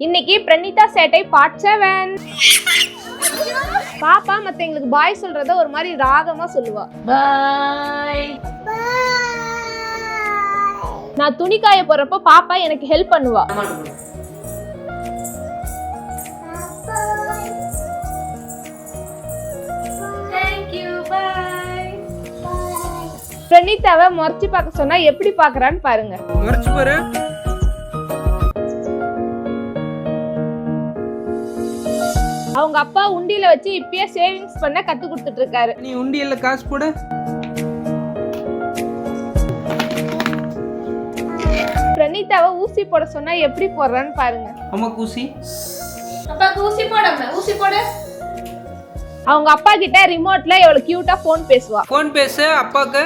இன்னைக்கு பிரணீதா சேட்டை பார்ட் 7. பாப்பா மத்தவங்களுக்கு பாய் சொல்றத ஒரு மாதிரி ராகமா சொல்லுவா. பாய். நான் துணி காய போறப்ப பாப்பா எனக்கு ஹெல்ப் பண்ணுவா. பிரணீதாவை முறைச்சு பார்க்க சொன்னா எப்படி பாக்குறான்னு பாருங்க. முறைச்சு பாரு. அவங்க அப்பா உண்டியில வச்சு இப்பயே சேவிங்ஸ் பண்ண கத்து கொடுத்துட்டு இருக்காரு. நீ உண்டியல்ல காசு போடு. பிரணீதாவை ஊசி போட சொன்னா எப்படி போடுறான்னு பாருங்க. அம்மா ஊசி. அப்பாக்கு ஊசி போடாம ஊசி போடு. அவங்க அப்பா கிட்ட ரிமோட்ல எவ்வளவு கியூட்டா போன் பேசுவா. போன் பேசு அப்பாக்கு.